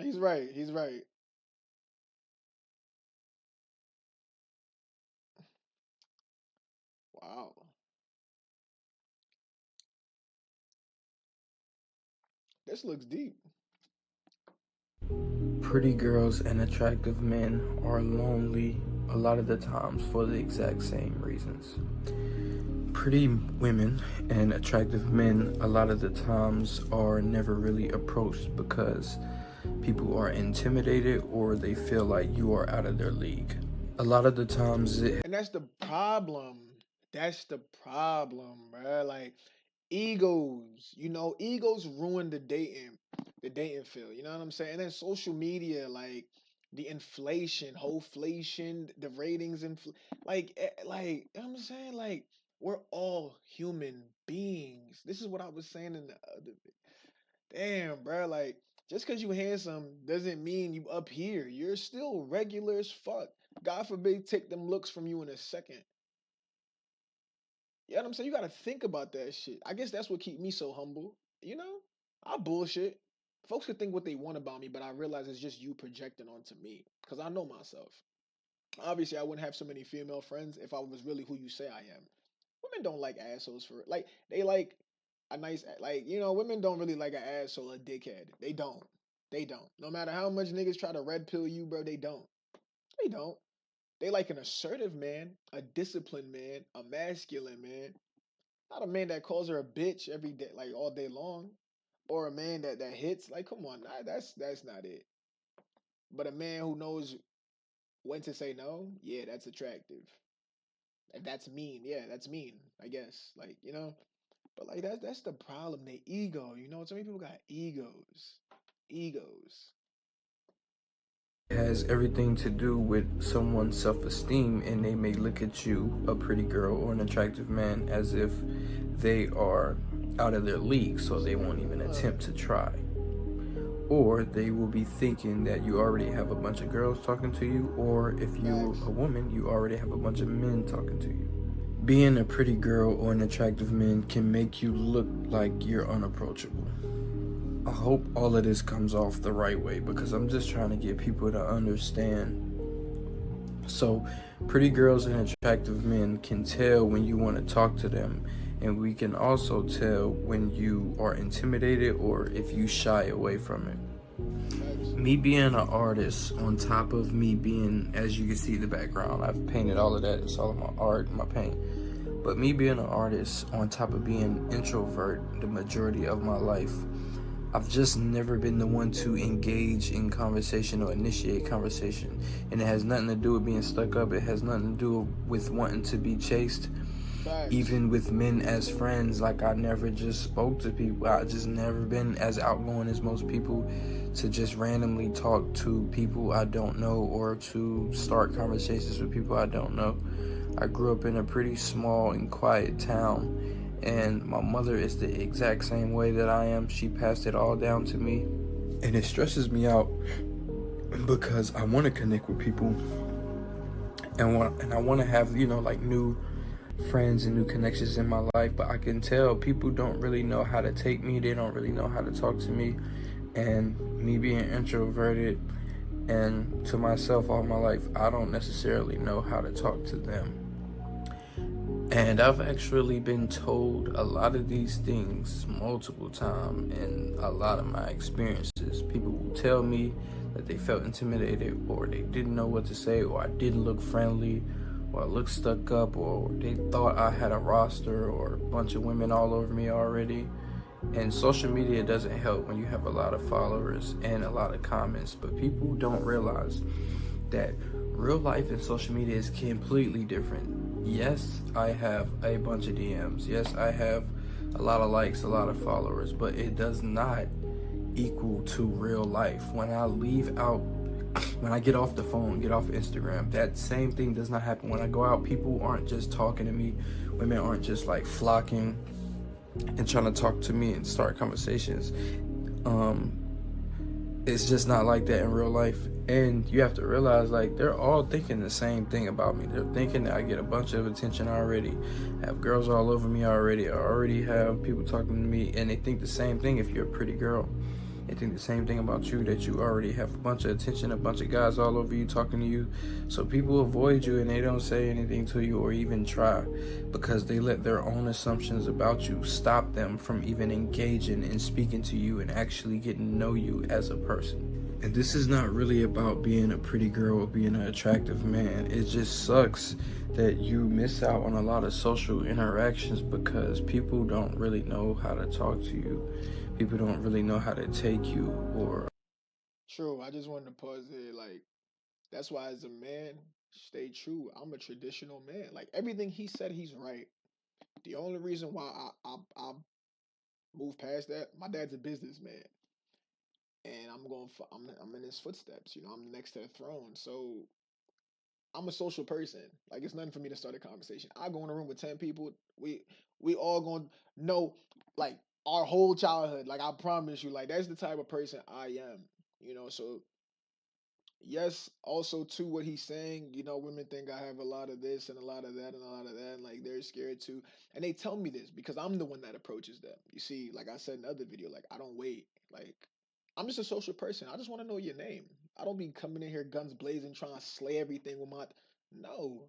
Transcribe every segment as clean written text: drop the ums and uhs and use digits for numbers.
He's right. He's right. Wow. This looks deep. Pretty girls and attractive men are lonely a lot of the times for the exact same reasons. Pretty women and attractive men a lot of the times are never really approached because people are intimidated or they feel like you are out of their league. A lot of the times it And that's the problem. That's the problem, bruh. Like egos, egos ruin the dating field. You know what I'm saying? And then social media, like the inflation, whole inflation, the ratings, like you know what I'm saying, like we're all human beings. This is what I was saying in the other. Damn, bruh. Like just because you handsome doesn't mean you up here. You're still regular as fuck. God forbid take them looks from you in a second. You know what I'm saying? You gotta think about that shit. I guess that's what keep me so humble. You know? I bullshit. Folks can think what they want about me, but I realize it's just you projecting onto me. Cause I know myself. Obviously, I wouldn't have so many female friends if I was really who you say I am. Women don't like assholes for like they like a nice women don't really like an asshole, a dickhead. They don't. They don't. No matter how much niggas try to red pill you, bro, they don't. They don't. They like an assertive man, a disciplined man, a masculine man. Not a man that calls her a bitch every day, like all day long, or a man that hits. Like, come on, nah, that's not it. But a man who knows when to say no, yeah, that's attractive. And that's mean, yeah, that's mean. I guess, but like that's the problem. The ego, so many people got egos, egos. has everything to do with someone's self-esteem, and they may look at you, a pretty girl or an attractive man, as if they are out of their league, so they won't even attempt to try. Or they will be thinking that you already have a bunch of girls talking to you, or if you're Facts. a woman, you already have a bunch of men talking to you. Being a pretty girl or an attractive man can make you look like you're unapproachable. I hope all of this comes off the right way because I'm just trying to get people to understand. So, pretty girls and attractive men can tell when you want to talk to them, and we can also tell when you are intimidated or if you shy away from it. Facts. Me being an artist, on top of me being, as you can see the background, I've painted all of that. It's all of my art, my paint. But me being an artist, on top of being an introvert the majority of my life, I've just never been the one to engage in conversation or initiate conversation. And it has nothing to do with being stuck up. It has nothing to do with wanting to be chased. Facts. Even with men as friends, like I never just spoke to people. I just never been as outgoing as most people to just randomly talk to people I don't know or to start conversations with people I don't know. I grew up in a pretty small and quiet town, and my mother is the exact same way that I am. She passed it all down to me, and it stresses me out because I want to connect with people and I want to have like new friends and new connections in my life, but I can tell people don't really know how to take me. They don't really know how to talk to me, and me being introverted and to myself all my life, I don't necessarily know how to talk to them. And I've actually been told a lot of these things multiple times in a lot of my experiences. People will tell me that they felt intimidated or they didn't know what to say or I didn't look friendly or I looked stuck up or they thought I had a roster or a bunch of women all over me already. And social media doesn't help when you have a lot of followers and a lot of comments, but people don't realize that real life and social media is completely different. Yes, I have a bunch of DMs. Yes, I have a lot of likes, a lot of followers, but it does not equal to real life. When I leave out, when I get off the phone, get off Instagram, that same thing does not happen. When I go out, people aren't just talking to me. Women aren't just like flocking and trying to talk to me and start conversations. Um, it's just not like that in real life. And you have to realize, like, they're all thinking the same thing about me. They're thinking that I get a bunch of attention already, have girls all over me already, I already have people talking to me, and they think the same thing if you're a pretty girl. They think the same thing about you, that you already have a bunch of attention, a bunch of guys all over you talking to you. So people avoid you and they don't say anything to you or even try, because they let their own assumptions about you stop them from even engaging and speaking to you and actually getting to know you as a person. And this is not really about being a pretty girl or being an attractive man. It just sucks that you miss out on a lot of social interactions because people don't really know how to talk to you. People don't really know how to take you, or True. I just wanted to pause there. Like, that's why as a man, stay true. I'm a traditional man. Like everything he said, he's right. The only reason why I move past that, my dad's a businessman, and I'm in his footsteps. You know, I'm next to the throne, so I'm a social person. Like it's nothing for me to start a conversation. I go in a room with 10 people. We all gonna know like our whole childhood. Like I promise you, like that's the type of person I am. You know, so yes, also to what he's saying, you know, women think I have a lot of this and a lot of that and a lot of that, and like they're scared too. And they tell me this because I'm the one that approaches them. You see, like I said in the other video, like I don't wait. Like I'm just a social person. I just want to know your name. I don't be coming in here guns blazing trying to slay everything with my no.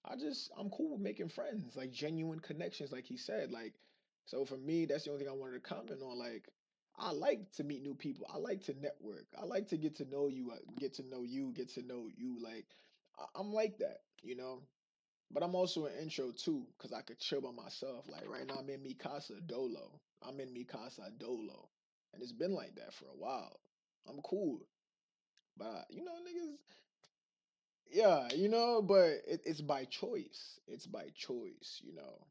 I'm cool with making friends, like genuine connections, like he said. Like, so for me, that's the only thing I wanted to comment on. Like, I like to meet new people. I like to network. I like to get to know you, get to know you, get to know you. Like, I'm like that, you know. But I'm also an intro too, cause I could chill by myself. Like right now, I'm in mi casa dolo. I'm in mi casa dolo, and it's been like that for a while. I'm cool, but you know, niggas, yeah, you know, but it's by choice. It's by choice, you know.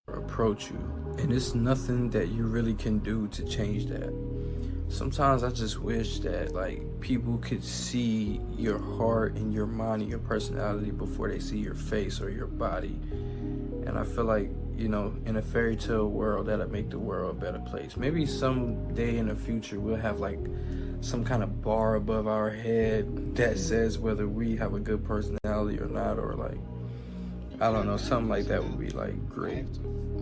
approach you. And it's nothing that you really can do to change that. Sometimes I just wish that like people could see your heart and your mind and your personality before they see your face or your body. And I feel like, you know, in a fairy tale world, that'll make the world a better place. Maybe someday in the future we'll have like some kind of bar above our head that says whether we have a good personality or not, or like, I don't know, something like that would be like great.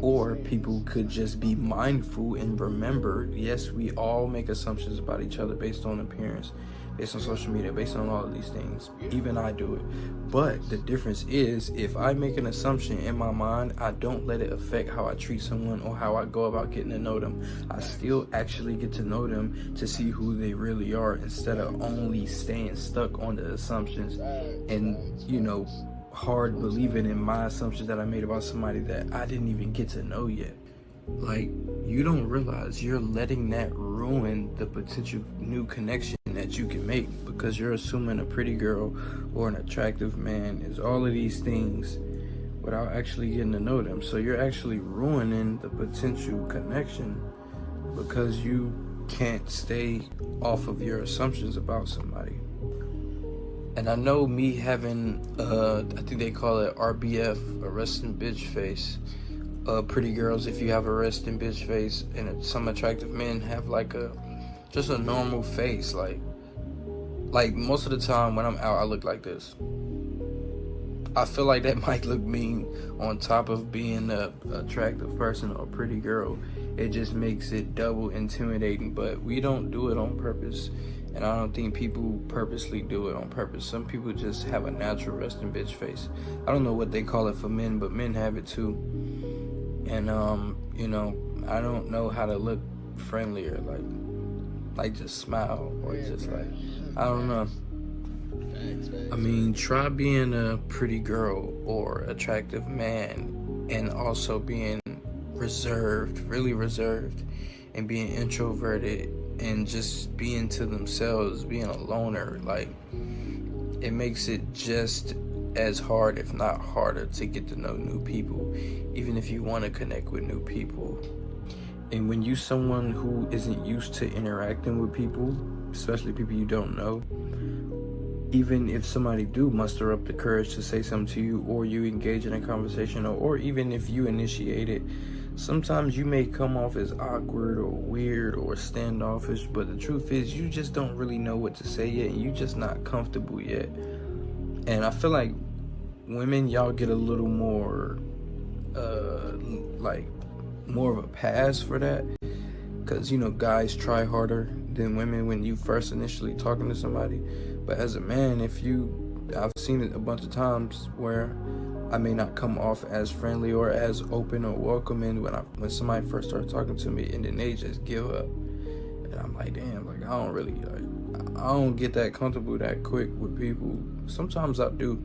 Or people could just be mindful and remember, yes, we all make assumptions about each other based on appearance, based on social media, based on all of these things. Even I do it. But the difference is, if I make an assumption in my mind, I don't let it affect how I treat someone or how I go about getting to know them. I still actually get to know them to see who they really are, instead of only staying stuck on the assumptions and, you know, hard believing in my assumptions that I made about somebody that I didn't even get to know yet. Like, you don't realize you're letting that ruin the potential new connection that you can make, because you're assuming a pretty girl or an attractive man is all of these things without actually getting to know them. So you're actually ruining the potential connection because you can't stay off of your assumptions about somebody. And I know me having, I think they call it RBF, a resting bitch face. Pretty girls, if you have a resting bitch face, and some attractive men have like just a normal face. Like most of the time when I'm out, I look like this. I feel like that might look mean on top of being a attractive person or a pretty girl. It just makes it double intimidating, but we don't do it on purpose. And I don't think people purposely do it on purpose. Some people just have a natural resting bitch face. I don't know what they call it for men, but men have it too. And you know, I don't know how to look friendlier, like just smile or just like, I don't know. I mean, try being a pretty girl or attractive man and also being reserved, really reserved, and being introverted and just being to themselves, being a loner. Like, it makes it just as hard, if not harder, to get to know new people, even if you want to connect with new people. And when you someone who isn't used to interacting with people, especially people you don't know, even if somebody do muster up the courage to say something to you, or you engage in a conversation, or even if you initiate it, sometimes you may come off as awkward or weird or standoffish, but the truth is you just don't really know what to say yet, and you're just not comfortable yet. And I feel like women, y'all get a little more like more of a pass for that, because you know guys try harder than women when you first initially talking to somebody. But as a man, I've seen it a bunch of times where I may not come off as friendly or as open or welcoming when somebody first starts talking to me, and then they just give up, and I'm like, damn, like I don't get that comfortable that quick with people. Sometimes I do.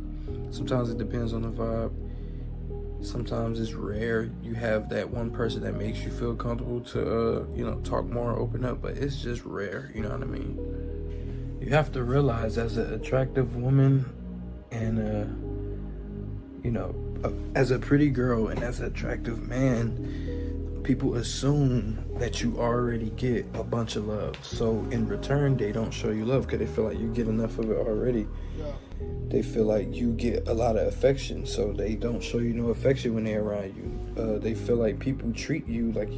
Sometimes it depends on the vibe. Sometimes it's rare you have that one person that makes you feel comfortable to talk more, open up, but it's just rare, you know what I mean? You have to realize, as an attractive woman and as a pretty girl and as an attractive man, people assume that you already get a bunch of love, so in return they don't show you love because they feel like you get enough of it already. Yeah. They feel like you get a lot of affection, so they don't show you no affection when they're around you. They feel like people treat you like,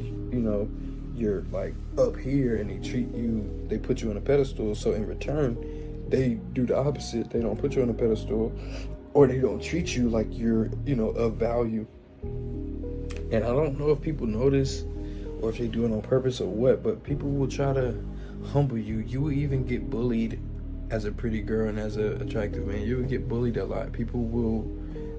you're like up here, and they put you on a pedestal. So in return, they do the opposite. They don't put you on a pedestal, or they don't treat you like you're, of value. And I don't know if people notice or if they do it on purpose or what, but people will try to humble you. You will even get bullied as a pretty girl and as an attractive man. You will get bullied a lot. People will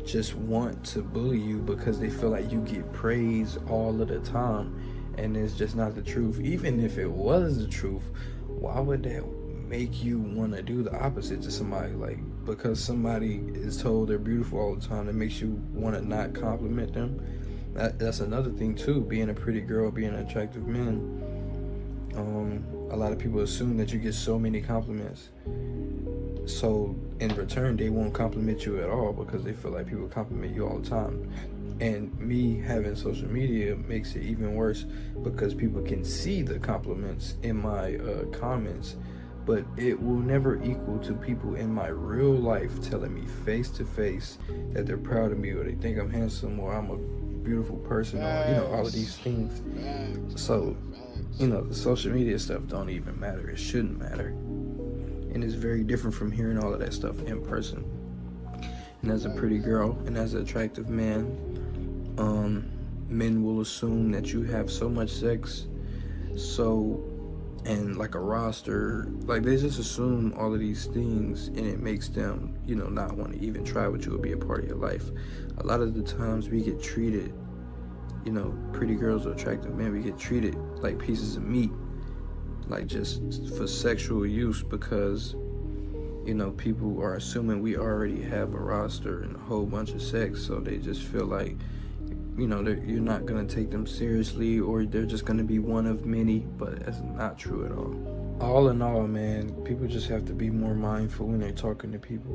just want to bully you because they feel like you get praise all of the time, and it's just not the truth. Even if it was the truth, why would that make you want to do the opposite to somebody? Like, because somebody is told they're beautiful all the time, it makes you want to not compliment them. That's another thing too, being a pretty girl, being an attractive man. A lot of people assume that you get so many compliments, so in return they won't compliment you at all because they feel like people compliment you all the time. And me having social media makes it even worse because people can see the compliments in my comments, but it will never equal to people in my real life telling me face to face that they're proud of me, or they think I'm handsome, or I'm a beautiful person, or all of these things. So the social media stuff don't even matter. It shouldn't matter. And it's very different from hearing all of that stuff in person. And as a pretty girl and as an attractive man, men will assume that you have so much sex, and like a roster, like they just assume all of these things, and it makes them, not want to even try with you or be a part of your life. A lot of the times we get treated, pretty girls or attractive men, we get treated like pieces of meat, like just for sexual use, because people are assuming we already have a roster and a whole bunch of sex, so they just feel like you're not gonna take them seriously, or they're just gonna be one of many. But that's not true at all in all, man, people just have to be more mindful when they're talking to people.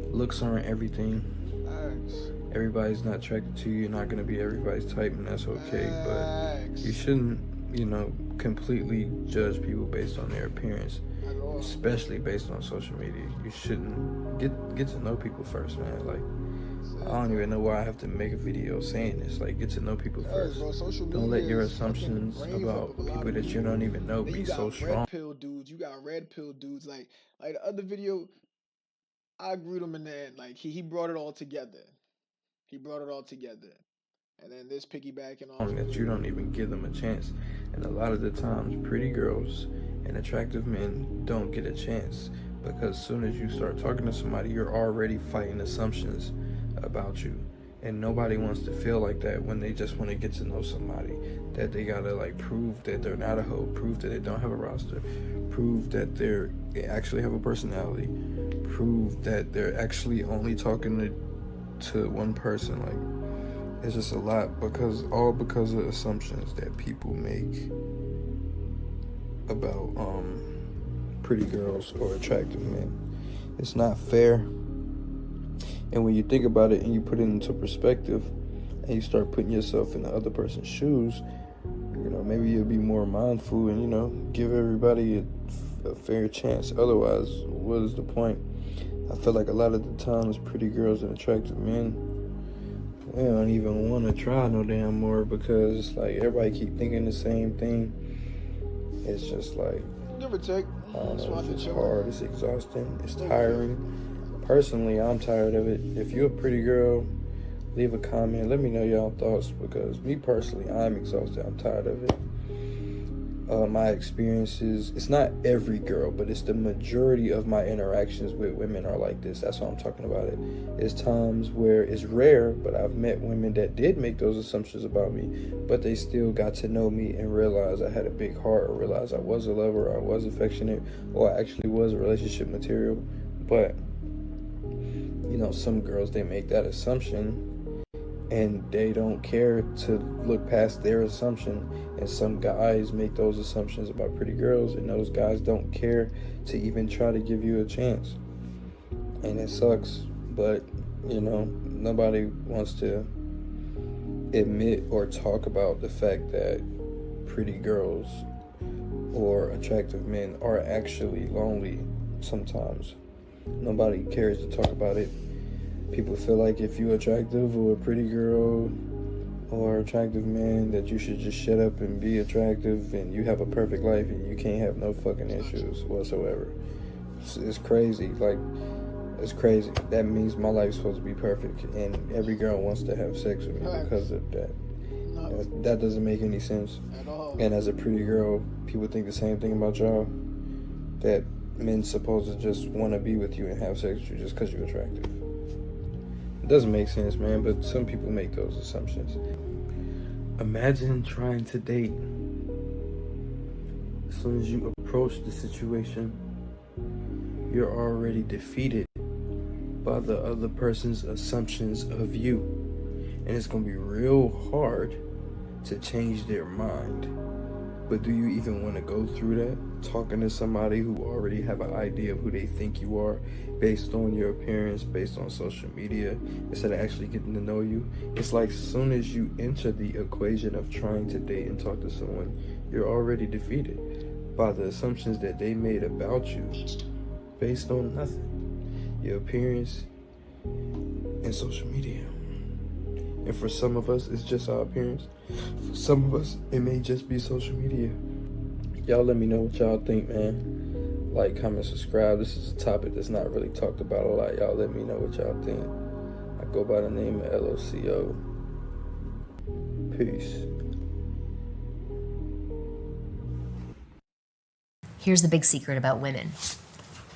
Looks aren't everything. Everybody's not attracted to you. You're not gonna be everybody's type, and that's okay. But you shouldn't completely judge people based on their appearance, especially based on social media. You shouldn't get to know people first, man. Like, I don't even know why I have to make a video saying this. Like, get to know people first. Don't let your assumptions about people that you don't even know be so strong. Red pill dudes, you got red pill dudes. Like the other video, I agreed with him in the end. Like he brought it all together. And then this piggybacking off that you don't even give them a chance. And a lot of the times, pretty girls and attractive men don't get a chance, because as soon as you start talking to somebody, you're already fighting assumptions about you. And nobody wants to feel like that when they just want to get to know somebody, that they gotta like prove that they're not a hoe, prove that they don't have a roster, prove that they actually have a personality, prove that they're actually only talking to one person. Like, it's just a lot, because of assumptions that people make about pretty girls or attractive men. It's not fair. And when you think about it and you put it into perspective and you start putting yourself in the other person's shoes, maybe you'll be more mindful and give everybody a fair chance. Otherwise, what is the point? I feel like a lot of the times pretty girls and attractive men, they don't even want to try no damn more, because it's like everybody keep thinking the same thing. It's just like, give or take. I don't know, it's just hard, it's exhausting, it's tiring. Personally, I'm tired of it. If you're a pretty girl, leave a comment. Let me know y'all thoughts, because me personally, I'm exhausted. I'm tired of it. my experiences, it's not every girl, but it's the majority of my interactions with women are like this. That's why I'm talking about it. It's times where it's rare, but I've met women that did make those assumptions about me, but they still got to know me and realize I had a big heart, or realize I was a lover, I was affectionate, or I actually was a relationship material. But some girls, they make that assumption and they don't care to look past their assumption. And some guys make those assumptions about pretty girls, and those guys don't care to even try to give you a chance. And it sucks, but nobody wants to admit or talk about the fact that pretty girls or attractive men are actually lonely sometimes. Nobody cares to talk about it. People feel like if you're attractive or a pretty girl or attractive man, that you should just shut up and be attractive and you have a perfect life and you can't have no fucking issues whatsoever. It's crazy. Like, it's crazy. That means my life's supposed to be perfect and every girl wants to have sex with me because of that. That doesn't make any sense at all. And as a pretty girl, people think the same thing about y'all, that men's supposed to just want to be with you and have sex with you just because you're attractive. It doesn't make sense, man, but some people make those assumptions. Imagine trying to date. As soon as you approach the situation, you're already defeated by the other person's assumptions of you. And it's going to be real hard to change their mind. But do you even want to go through that? Talking to somebody who already have an idea of who they think you are based on your appearance, based on social media, instead of actually getting to know you? It's like as soon as you enter the equation of trying to date and talk to someone, you're already defeated by the assumptions that they made about you based on nothing. Your appearance and social media. And for some of us, it's just our appearance. For some of us, it may just be social media. Y'all let me know what y'all think, man. Like, comment, subscribe. This is a topic that's not really talked about a lot. Y'all let me know what y'all think. I go by the name of LOCO. Peace. Here's the big secret about women.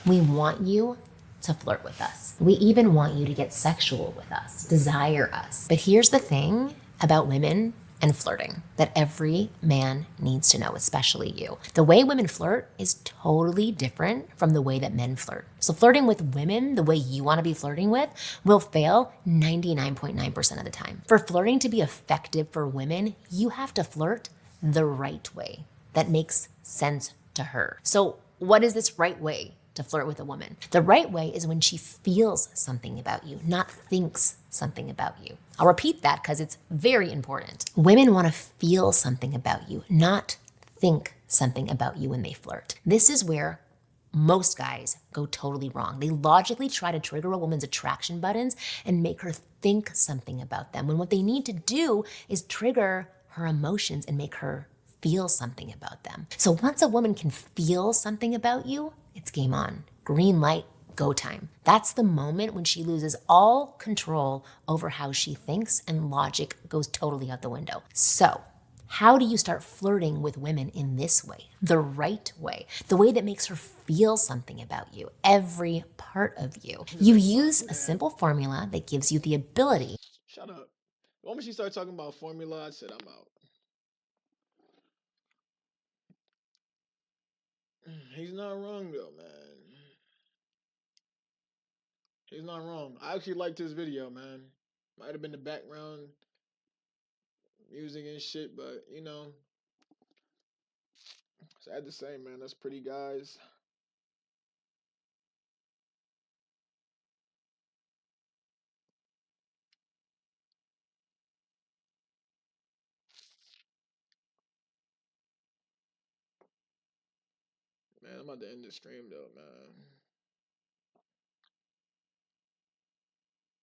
We want you to flirt with us. We even want you to get sexual with us, desire us. But here's the thing about women and flirting that every man needs to know, especially you. The way women flirt is totally different from the way that men flirt. So flirting with women the way you want to be flirting with will fail 99.9% of the time. For flirting to be effective for women, you have to flirt the right way that makes sense to her. So what is this right way to flirt with a woman? The right way is when she feels something about you, not thinks something about you. I'll repeat that because it's very important. Women want to feel something about you, not think something about you when they flirt. This is where most guys go totally wrong. They logically try to trigger a woman's attraction buttons and make her think something about them, when what they need to do is trigger her emotions and make her feel something about them. So once a woman can feel something about you, it's game on. Green light, go time. That's the moment when she loses all control over how she thinks and logic goes totally out the window. So how do you start flirting with women in this way? The right way. The way that makes her feel something about you, every part of you. You use a simple formula that gives you the ability. Shut up. The moment she started talking about formula, I said I'm out. He's not wrong though, man. He's not wrong. I actually liked his video, man. Might have been the background music and shit, but sad to say, man. That's pretty guys. Man, I'm about to end the stream though, man.